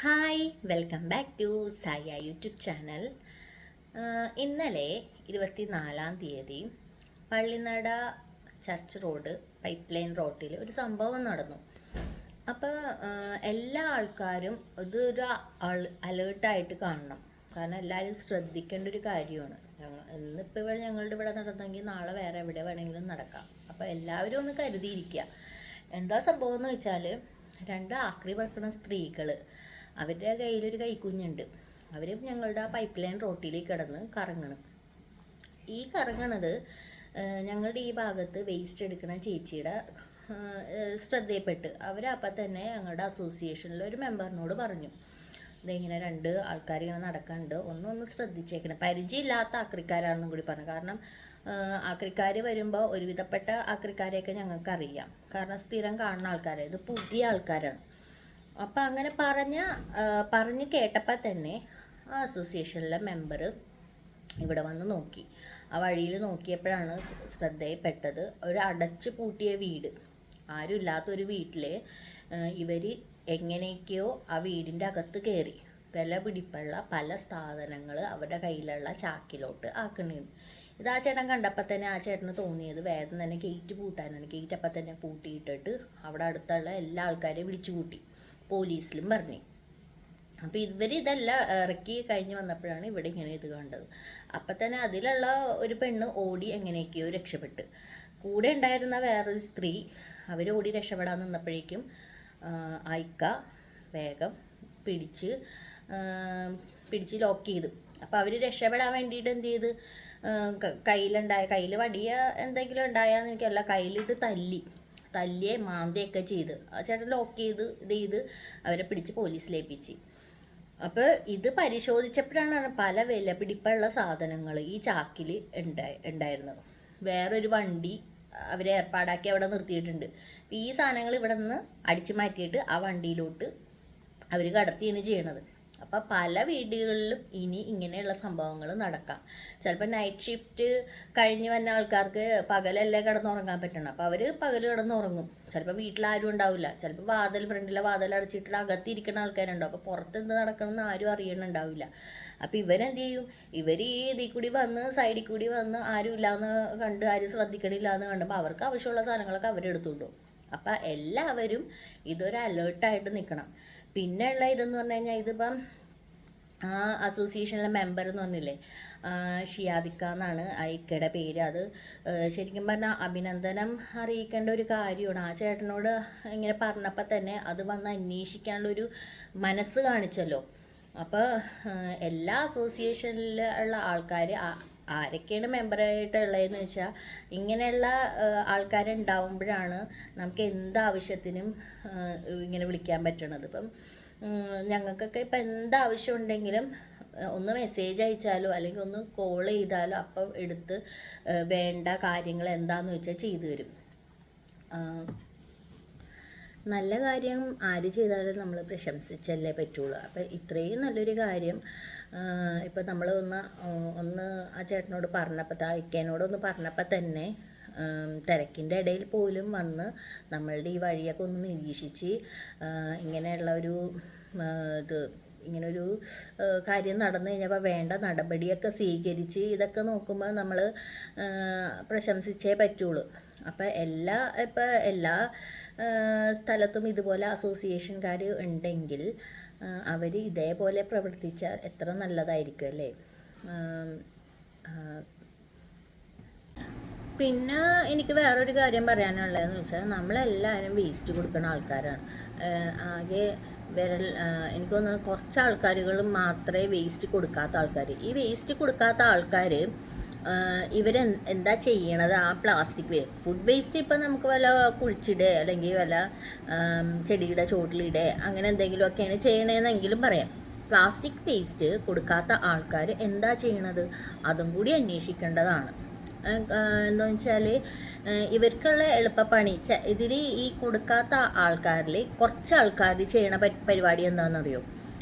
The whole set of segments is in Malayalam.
Hi welcome back to Saya YouTube channel. ഇന്നലെ 24 Pallinada church road pipe line റോഡിൽ ഒരു സംഭവം നടന്നു. അപ്പോൾ എല്ലാ ആൾക്കാരും ഇതൊരു അലേർട്ടായിട്ട് കാണണം. കാരണം എല്ലാവരും ശ്രദ്ധിക്കേണ്ട ഒരു കാര്യമാണ്. ഇന്നിപ്പോൾ ഇവിടെ ഞങ്ങളുടെ ഇവിടെ നടന്നെങ്കിൽ നാളെ വേറെ എവിടെ വേണമെങ്കിലും നടക്കാം. അപ്പോൾ എല്ലാവരും ഒന്ന് കരുതിയിരിക്കുക. എന്താ സംഭവം എന്ന് വെച്ചാൽ, രണ്ട് ആക്രി പറക്കുന്ന സ്ത്രീകൾ, അവരുടെ കയ്യിലൊരു കൈക്കുഞ്ഞുണ്ട്. അവർ ഞങ്ങളുടെ ആ പൈപ്പ് ലൈൻ റോട്ടിലേക്ക് കിടന്ന് കറങ്ങണം. ഈ കറങ്ങണത് ഞങ്ങളുടെ ഈ ഭാഗത്ത് വേസ്റ്റ് എടുക്കുന്ന ചേച്ചിയുടെ ശ്രദ്ധയിൽപ്പെട്ട് അവരപ്പം തന്നെ ഞങ്ങളുടെ അസോസിയേഷനിലെ ഒരു മെമ്പറിനോട് പറഞ്ഞു, ഇതിങ്ങനെ രണ്ട് ആൾക്കാർ ഇങ്ങനെ നടക്കുന്നുണ്ട്, ഒന്ന് ശ്രദ്ധിച്ചേക്കണം. പരിചയമില്ലാത്ത ആക്രിക്കാരാണെന്നും കൂടി പറഞ്ഞു. കാരണം ആക്രിക്കാർ വരുമ്പോൾ ഒരുവിധപ്പെട്ട ആക്രിക്കാരെയൊക്കെ ഞങ്ങൾക്ക് അറിയാം. കാരണം സ്ഥിരം കാണുന്ന ആൾക്കാരെ, ഇത് പുതിയ ആൾക്കാരാണ്. അപ്പം അങ്ങനെ പറഞ്ഞ് കേട്ടപ്പോൾ തന്നെ ആ അസോസിയേഷനിലെ മെമ്പർ ഇവിടെ വന്ന് നോക്കി. ആ വഴിയിൽ നോക്കിയപ്പോഴാണ് ശ്രദ്ധയിൽപ്പെട്ടത് ഒരു അടച്ചു പൂട്ടിയ വീട്. ആരും ഇല്ലാത്തൊരു വീട്ടിൽ ഇവർ എങ്ങനെയൊക്കെയോ ആ വീടിൻ്റെ അകത്ത് കയറി വില പിടിപ്പുള്ള പല സാധനങ്ങൾ അവരുടെ കയ്യിലുള്ള ചാക്കിലോട്ട് ആക്കണുണ്ട്. ഇത് ആ ചേട്ടൻ കണ്ടപ്പോൾ തന്നെ ആ ചേട്ടന് തോന്നിയത് വേഗം തന്നെ ഗേറ്റ് പൂട്ടാനാണ്. ഗേറ്റ് അപ്പം തന്നെ പൂട്ടിയിട്ടിട്ട് അവിടെ അടുത്തുള്ള എല്ലാ ആൾക്കാരെയും വിളിച്ചു കൂട്ടി, പോലീസിലും പറഞ്ഞു. അപ്പോൾ ഇതെല്ലാം ഇറക്കി കഴിഞ്ഞ് വന്നപ്പോഴാണ് ഇവിടെ ഇങ്ങനെ ഇത് കണ്ടത്. അപ്പം തന്നെ അതിലുള്ള ഒരു പെണ്ണ് ഓടി എങ്ങനെയൊക്കെയോ രക്ഷപ്പെട്ട്. കൂടെ ഉണ്ടായിരുന്ന വേറൊരു സ്ത്രീ അവർ ഓടി രക്ഷപ്പെടാൻ നിന്നപ്പോഴേക്കും അയക്ക വേഗം പിടിച്ച് ലോക്ക് ചെയ്തു. അപ്പോൾ അവർ രക്ഷപ്പെടാൻ വേണ്ടിയിട്ട് എന്ത് ചെയ്ത്, കയ്യിൽ വടിയ എന്തെങ്കിലും ഉണ്ടായാന്ന് എനിക്കല്ല, കയ്യിലിട്ട് തല്ലിയെ മാന്തിയൊക്കെ ചെയ്ത് ആ ചേട്ടൻ ലോക്ക് ചെയ്ത് അവരെ പിടിച്ച് പോലീസിലേൽപ്പിച്ച്. അപ്പോൾ ഇത് പരിശോധിച്ചപ്പോഴാണ് പല വിലപിടിപ്പുള്ള സാധനങ്ങൾ ഈ ചാക്കിൽ ഉണ്ടായിരുന്നത്. വേറൊരു വണ്ടി അവരെ ഏർപ്പാടാക്കി അവിടെ നിർത്തിയിട്ടുണ്ട്. ഈ സാധനങ്ങൾ ഇവിടെ നിന്ന് അടിച്ചു മാറ്റിയിട്ട് ആ വണ്ടിയിലോട്ട് അവർ കടത്തിയാണ് ചെയ്യണത്. അപ്പോൾ പല വീടുകളിലും ഇനി ഇങ്ങനെയുള്ള സംഭവങ്ങൾ നടക്കാം. ചിലപ്പോൾ നൈറ്റ് ഷിഫ്റ്റ് കഴിഞ്ഞ് വന്ന ആൾക്കാർക്ക് പകലല്ലേ കിടന്നുറങ്ങാൻ പറ്റണം. അപ്പോൾ അവർ പകൽ കിടന്നുറങ്ങും. ചിലപ്പോൾ വീട്ടിലാരും ഉണ്ടാവില്ല. ചിലപ്പോൾ ഫ്രണ്ടിലെ വാതിൽ അടച്ചിട്ട് അകത്തിരിക്കുന്ന ആൾക്കാരുണ്ടാവും. അപ്പോൾ പുറത്ത് എന്ത് നടക്കണമെന്ന് ആരും അറിയണുണ്ടാവില്ല. അപ്പോൾ ഇവരെന്ത് ചെയ്യും, ഇവർ ഈ ഇതിൽ കൂടി വന്ന് സൈഡിൽ കൂടി വന്ന് ആരും ഇല്ലയെന്ന് കണ്ട്, ആരും ശ്രദ്ധിക്കണില്ല എന്ന് കണ്ടപ്പോൾ അവർക്ക് ആവശ്യമുള്ള സാധനങ്ങളൊക്കെ അവരെടുത്തുകൊണ്ടു. അപ്പം എല്ലാവരും ഇതൊരു അലേർട്ടായിട്ട് നിൽക്കണം. പിന്നെയുള്ള ഇതെന്ന് പറഞ്ഞു കഴിഞ്ഞാൽ, ഇതിപ്പം ആ അസോസിയേഷനിലെ മെമ്പർ എന്ന് പറഞ്ഞില്ലേ, ഷിയാദിക്ക എന്നാണ് ആ ഇക്കയുടെ പേര്. അത് ശരിക്കും പറഞ്ഞാൽ അഭിനന്ദനം അറിയിക്കേണ്ട ഒരു കാര്യമാണ്. ആ ചേട്ടനോട് ഇങ്ങനെ പറഞ്ഞപ്പോൾ തന്നെ അത് വന്ന് അന്വേഷിക്കാനുള്ളൊരു മനസ്സ് കാണിച്ചല്ലോ. അപ്പോൾ എല്ലാ അസോസിയേഷനിലുള്ള ആൾക്കാർ ആരൊക്കെയാണ് മെമ്പറായിട്ടുള്ളതെന്ന് വെച്ചാൽ, ഇങ്ങനെയുള്ള ആൾക്കാരുണ്ടാവുമ്പോഴാണ് നമുക്ക് എന്താവശ്യത്തിനും ഇങ്ങനെ വിളിക്കാൻ പറ്റണത്. ഇപ്പം ഞങ്ങൾക്കൊക്കെ ഇപ്പം എന്താവശ്യം ഉണ്ടെങ്കിലും ഒന്ന് മെസ്സേജ് അയച്ചാലോ അല്ലെങ്കിൽ ഒന്ന് കോൾ ചെയ്താലോ അപ്പം എടുത്ത് വേണ്ട കാര്യങ്ങൾ എന്താണെന്ന് വെച്ചാൽ ചെയ്തു തരും. നല്ല കാര്യം ആര് ചെയ്താലും നമ്മൾ പ്രശംസിച്ചല്ലേ പറ്റുള്ളൂ. അപ്പം ഇത്രയും നല്ലൊരു കാര്യം ഇപ്പം നമ്മൾ ഒന്ന് ആ ചേട്ടനോട് പറഞ്ഞപ്പോൾ, ആ ഇക്കേനോടൊന്ന് പറഞ്ഞപ്പോൾ തന്നെ തിരക്കിൻ്റെ ഇടയിൽ പോലും വന്ന് നമ്മളുടെ ഈ വഴിയൊക്കെ ഒന്ന് നിരീക്ഷിച്ച് ഇങ്ങനെയുള്ള ഒരു ഇങ്ങനൊരു കാര്യം നടന്നു കഴിഞ്ഞപ്പോൾ വേണ്ട നടപടിയൊക്കെ സ്വീകരിച്ച് ഇതൊക്കെ നോക്കുമ്പോൾ നമ്മൾ പ്രശംസിച്ചേ പറ്റുള്ളൂ. അപ്പം എല്ലാ സ്ഥലത്തും ഇതുപോലെ അസോസിയേഷൻകാർ ഉണ്ടെങ്കിൽ അവർ ഇതേപോലെ പ്രവർത്തിച്ചാൽ എത്ര നല്ലതായിരിക്കും അല്ലേ. പിന്നെ എനിക്ക് വേറൊരു കാര്യം പറയാനുള്ളതെന്ന് വെച്ചാൽ, നമ്മളെല്ലാവരും വേസ്റ്റ് കൊടുക്കുന്ന ആൾക്കാരാണ്. ആകെ എനിക്ക് തോന്നുന്നു കുറച്ച് ആൾക്കാരുകൾ മാത്രമേ വേസ്റ്റ് കൊടുക്കാത്ത ആൾക്കാർ. ഈ വേസ്റ്റ് കൊടുക്കാത്ത ആൾക്കാർ ഇവരെന്താ ചെയ്യണത്, ആ പ്ലാസ്റ്റിക് ഫുഡ് വേസ്റ്റ് ഇപ്പം നമുക്ക് വല്ല കുഴിച്ചിടേ അല്ലെങ്കിൽ വല്ല ചെടിയുടെ ചോട്ടിലിടേ അങ്ങനെ എന്തെങ്കിലുമൊക്കെയാണ് ചെയ്യണതെന്നെങ്കിലും പറയാം. പ്ലാസ്റ്റിക് വേസ്റ്റ് കൊടുക്കാത്ത ആൾക്കാർ എന്താ ചെയ്യണത് അതും കൂടി അന്വേഷിക്കേണ്ടതാണ്. എന്താണെന്ന് വെച്ചാൽ, ഇവർക്കുള്ള എളുപ്പപ്പണി ഇതിൽ ഈ കൊടുക്കാത്ത ആൾക്കാരിൽ കുറച്ച് ആൾക്കാർ ചെയ്യണ പരിപാടി എന്താണെന്നറിയോ,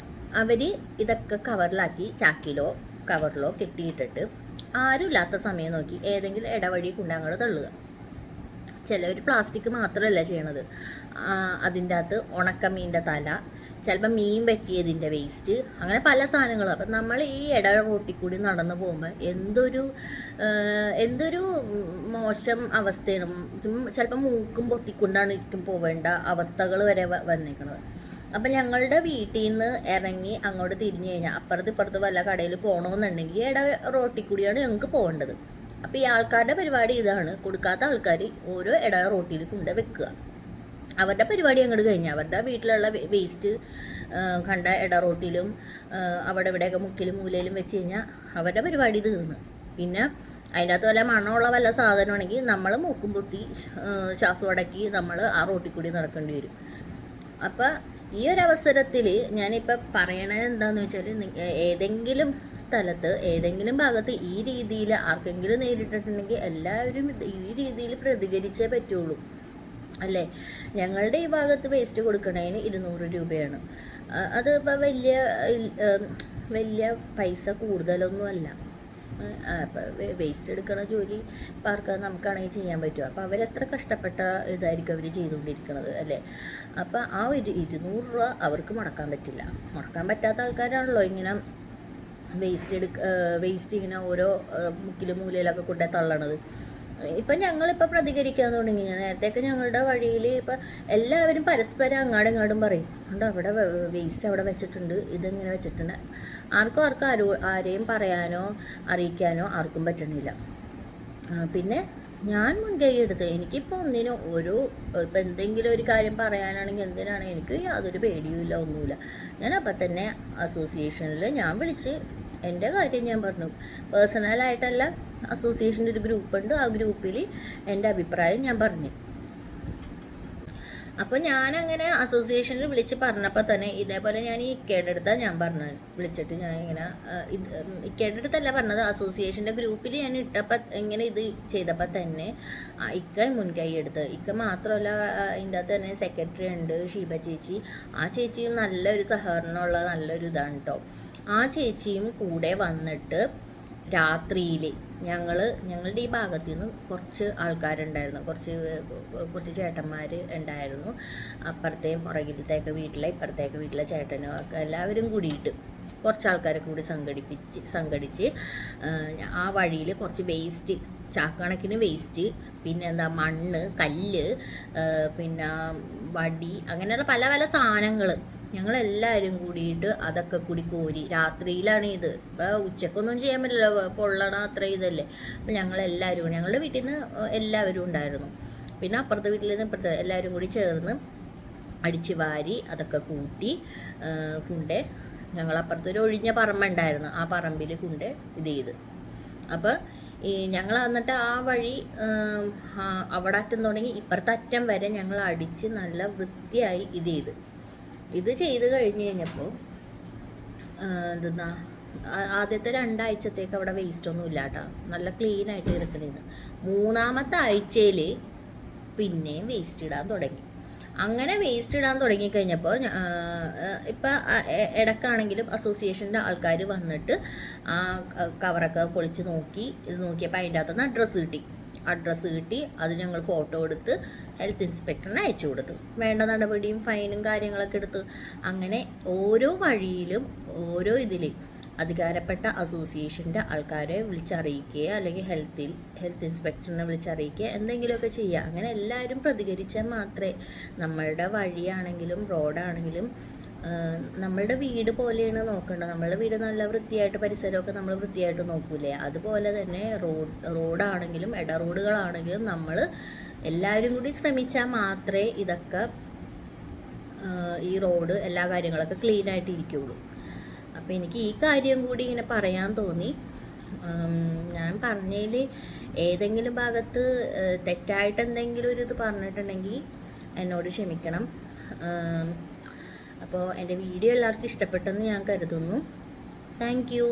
അവർ ഇതൊക്കെ കവറിലാക്കി ചാക്കിലോ കവറിലോ കെട്ടിയിട്ടിട്ട് ആരുമില്ലാത്ത സമയം നോക്കി ഏതെങ്കിലും ഇടവഴി കൊണ്ടങ്ങോട്ട് തള്ളുക. ചിലവർ പ്ലാസ്റ്റിക് മാത്രമല്ല ചെയ്യണത്, അതിൻ്റെ അകത്ത് ഉണക്കമീൻ്റെ തല, ചിലപ്പോൾ മീൻ വെട്ടിയതിൻ്റെ വേസ്റ്റ്, അങ്ങനെ പല സാധനങ്ങളും. അപ്പം നമ്മൾ ഈ ഇട റോട്ടിൽ കൂടി നടന്നു പോകുമ്പോൾ എന്തൊരു മോശം അവസ്ഥയാണ്. ചിലപ്പോൾ മൂക്കും പൊത്തിക്കൊണ്ടാണ് ഇരിക്കും പോവേണ്ട അവസ്ഥകൾ വരെ വന്നേക്കുന്നത്. അപ്പം ഞങ്ങളുടെ വീട്ടിൽ നിന്ന് ഇറങ്ങി അങ്ങോട്ട് തിരിഞ്ഞു കഴിഞ്ഞാൽ അപ്പുറത്ത് ഇപ്പുറത്ത് വല്ല കടയിൽ പോകണമെന്നുണ്ടെങ്കിൽ ഇട റോട്ടിൽ കൂടിയാണ് ഞങ്ങൾക്ക് പോകേണ്ടത്. അപ്പോൾ ഈ ആൾക്കാരുടെ പരിപാടി ഇതാണ്, കൊടുക്കാത്ത ആൾക്കാർ ഓരോ ഇട റോട്ടിൽ കൊണ്ട് വെക്കുക. അവരുടെ പരിപാടി അങ്ങോട്ട് കഴിഞ്ഞാൽ അവരുടെ വീട്ടിലുള്ള വേസ്റ്റ് കണ്ട ഇട റോട്ടിലും അവിടെ ഇവിടെയൊക്കെ മുക്കിലും മൂലയിലും വെച്ച് കഴിഞ്ഞാൽ അവരുടെ പരിപാടി തീർന്നു. പിന്നെ അതിൻ്റെ അകത്ത് വല്ല മണമുള്ള വല്ല സാധനമാണെങ്കിൽ നമ്മൾ മൂക്കും പൊത്തി ശ്വാസം അടക്കി നമ്മൾ ആ റോട്ടിൽ കൂടി നടക്കേണ്ടി വരും. അപ്പം ഈ ഒരു അവസരത്തിൽ ഞാനിപ്പോൾ പറയണത് എന്താണെന്ന് വെച്ചാൽ, ഏതെങ്കിലും സ്ഥലത്ത് ഏതെങ്കിലും ഭാഗത്ത് ഈ രീതിയിൽ ആർക്കെങ്കിലും നേരിട്ടിട്ടുണ്ടെങ്കിൽ എല്ലാവരും ഈ രീതിയിൽ പ്രതികരിച്ചേ പറ്റുള്ളൂ, അല്ലേ? ഞങ്ങളുടെ ഈ ഭാഗത്ത് വേസ്റ്റ് കൊടുക്കണതിന് 200 രൂപയാണ്. അത് ഇപ്പോൾ വലിയ പൈസ കൂടുതലൊന്നുമല്ല. ഇപ്പം വേസ്റ്റ് എടുക്കണ ജോലി പാർക്കാൻ നമുക്കാണെങ്കിൽ ചെയ്യാൻ പറ്റുമോ? അപ്പോൾ അവരെത്ര കഷ്ടപ്പെട്ട ഇതായിരിക്കും അവർ ചെയ്തുകൊണ്ടിരിക്കുന്നത്, അല്ലേ? അപ്പോൾ ആ ഒരു 200 രൂപ അവർക്ക് മുടക്കാൻ പറ്റില്ല. മുടക്കാൻ പറ്റാത്ത ആൾക്കാരാണല്ലോ ഇങ്ങനെ വേസ്റ്റ് ഇങ്ങനെ ഓരോ മുക്കിലും മൂലയിലൊക്കെ കൊണ്ടേ തള്ളണത്. ഇപ്പം ഞങ്ങളിപ്പോൾ പ്രതികരിക്കാൻ തുടങ്ങി. നേരത്തെയൊക്കെ ഞങ്ങളുടെ വഴിയിൽ ഇപ്പം എല്ലാവരും പരസ്പരം അങ്ങാടും ഇങ്ങാടും പറയും, ഉണ്ട് അവിടെ വേസ്റ്റ് അവിടെ വെച്ചിട്ടുണ്ട്, ഇതെങ്ങനെ വെച്ചിട്ടുണ്ട്. ആരെയും പറയാനോ അറിയിക്കാനോ ആർക്കും പറ്റണില്ല. പിന്നെ ഞാൻ മുൻകൈ എടുത്ത് എനിക്കിപ്പോൾ ഇപ്പം എന്തെങ്കിലും ഒരു കാര്യം പറയാനാണെങ്കിൽ എന്തിനാണ്, എനിക്ക് യാതൊരു പേടിയുമില്ല, ഒന്നുമില്ല. ഞാൻ അപ്പം തന്നെ അസോസിയേഷനിൽ ഞാൻ വിളിച്ച് എൻ്റെ കാര്യം ഞാൻ പറഞ്ഞു. പേഴ്സണലായിട്ടല്ല, അസോസിയേഷൻ്റെ ഒരു ഗ്രൂപ്പുണ്ട്, ആ ഗ്രൂപ്പിൽ എൻ്റെ അഭിപ്രായം ഞാൻ പറഞ്ഞു. അപ്പോൾ ഞാനങ്ങനെ അസോസിയേഷനിൽ വിളിച്ച് പറഞ്ഞപ്പോൾ തന്നെ ഇതേപോലെ ഞാൻ ഈ ഇക്കയുടെ അടുത്താണ് ഞാൻ പറഞ്ഞത്. വിളിച്ചിട്ട് ഞാൻ ഇങ്ങനെ ഇക്കയുടെ അടുത്തല്ല പറഞ്ഞത്, അസോസിയേഷൻ്റെ ഗ്രൂപ്പിൽ ഞാൻ ഇട്ടപ്പോൾ ഇങ്ങനെ ഇത് ചെയ്തപ്പോൾ തന്നെ ഇക്ക മുൻകൈ എടുത്ത്. ഇക്ക മാത്രമല്ല, അതിൻ്റെ അകത്ത് തന്നെ സെക്രട്ടറി ഉണ്ട്, ഷീബ ചേച്ചി. ആ ചേച്ചിയും നല്ലൊരു സഹകരണമുള്ള നല്ലൊരു ഇതാണ് കേട്ടോ. ആ ചേച്ചിയും കൂടെ വന്നിട്ട് രാത്രിയിൽ ഞങ്ങളുടെ ഈ ഭാഗത്തു നിന്ന് കുറച്ച് ആൾക്കാരുണ്ടായിരുന്നു, കുറച്ച് ചേട്ടന്മാർ ഉണ്ടായിരുന്നു. അപ്പുറത്തെയും പുറകിലത്തേക്ക് ഇപ്പുറത്തേക്ക് വീട്ടിലെ ചേട്ടനും ഒക്കെ എല്ലാവരും കൂടിയിട്ട് കുറച്ച് ആൾക്കാരെ കൂടി സംഘടിച്ച് ആ വഴിയിൽ കുറച്ച് വേസ്റ്റ്, ചാക്കണക്കിന് വേസ്റ്റ്, പിന്നെ മണ്ണ്, കല്ല്, പിന്നെ വടി, അങ്ങനെയുള്ള പല പല സാധനങ്ങൾ ഞങ്ങളെല്ലാവരും കൂടിയിട്ട് അതൊക്കെ കൂടി കോരി. രാത്രിയിലാണ് ഇത്, ഇപ്പോൾ ഉച്ചക്കൊന്നും ചെയ്യാൻ പറ്റില്ല, പൊള്ളണ അത്ര ഇതല്ലേ. അപ്പം ഞങ്ങളുടെ വീട്ടിൽ നിന്ന് എല്ലാവരും ഉണ്ടായിരുന്നു. പിന്നെ അപ്പുറത്തെ വീട്ടിൽ നിന്ന് ഇപ്പുറത്തെ എല്ലാവരും കൂടി ചേർന്ന് അടിച്ച് വാരി അതൊക്കെ കൂട്ടി ഞങ്ങളപ്പുറത്തൊരു ഒഴിഞ്ഞ പറമ്പുണ്ടായിരുന്നു, ആ പറമ്പിൽ ഇത് ചെയ്ത്. അപ്പോൾ ഞങ്ങൾ എന്നിട്ട് ആ വഴി അവിടെ അറ്റം തുടങ്ങി ഇപ്പുറത്തെ അറ്റം വരെ ഞങ്ങൾ അടിച്ച് നല്ല വൃത്തിയായി ഇത് ചെയ്ത് കഴിഞ്ഞ് കഴിഞ്ഞപ്പോൾ ആദ്യത്തെ 2 ആഴ്ചത്തേക്ക് അവിടെ വേസ്റ്റൊന്നും ഇല്ല കേട്ടോ, നല്ല ക്ലീനായിട്ട് കിടക്കണേന്ന്. 3-ാമത്തെ ആഴ്ചയിൽ പിന്നെയും വേസ്റ്റ് ഇടാൻ തുടങ്ങി. അങ്ങനെ വേസ്റ്റ് ഇടാൻ തുടങ്ങിക്കഴിഞ്ഞപ്പോൾ ഇപ്പം ഇടയ്ക്കാണെങ്കിലും അസോസിയേഷൻ്റെ ആൾക്കാർ വന്നിട്ട് കവറൊക്കെ പൊളിച്ച് നോക്കിയപ്പോൾ അതിൻ്റെ അകത്തുനിന്ന് അഡ്രസ്സ് കിട്ടി. അത് ഞങ്ങൾ ഫോട്ടോ എടുത്ത് ഹെൽത്ത് ഇൻസ്പെക്ടറിന് അയച്ചു കൊടുത്തു. വേണ്ട നടപടിയും ഫൈനും കാര്യങ്ങളൊക്കെ എടുത്ത് അങ്ങനെ ഓരോ വഴിയിലും ഓരോ അധികാരപ്പെട്ട അസോസിയേഷൻ്റെ ആൾക്കാരെ വിളിച്ചറിയിക്കുക, അല്ലെങ്കിൽ ഹെൽത്ത് ഇൻസ്പെക്ടറിനെ വിളിച്ചറിയിക്കുക, എന്തെങ്കിലുമൊക്കെ ചെയ്യുക. അങ്ങനെ എല്ലാവരും പ്രതികരിച്ചാൽ മാത്രമേ നമ്മളുടെ വഴിയാണെങ്കിലും റോഡാണെങ്കിലും നമ്മളുടെ വീട് പോലെയാണ് നോക്കേണ്ടത്. നമ്മളുടെ വീട് നല്ല വൃത്തിയായിട്ട് പരിസരമൊക്കെ നമ്മൾ വൃത്തിയായിട്ട് നോക്കൂലേ, അതുപോലെ തന്നെ റോഡാണെങ്കിലും ഇട റോഡുകളാണെങ്കിലും നമ്മൾ എല്ലാവരും കൂടി ശ്രമിച്ചാൽ മാത്രമേ ഇതൊക്കെ ഈ റോഡ് എല്ലാ കാര്യങ്ങളൊക്കെ ക്ലീനായിട്ട് ഇരിക്കുകയുള്ളൂ. അപ്പോൾ എനിക്ക് ഈ കാര്യം കൂടി ഇങ്ങനെ പറയാൻ തോന്നി. ഞാൻ പറഞ്ഞതിൽ ഏതെങ്കിലും ഭാഗത്ത് തെറ്റായിട്ട് എന്തെങ്കിലും ഒരു ഇത് പറഞ്ഞിട്ടുണ്ടെങ്കിൽ എന്നോട് ക്ഷമിക്കണം. അപ്പോൾ എൻ്റെ വീഡിയോ എല്ലാവർക്കും ഇഷ്ടപ്പെട്ടെന്ന് ഞാൻ കരുതുന്നു. Thank you.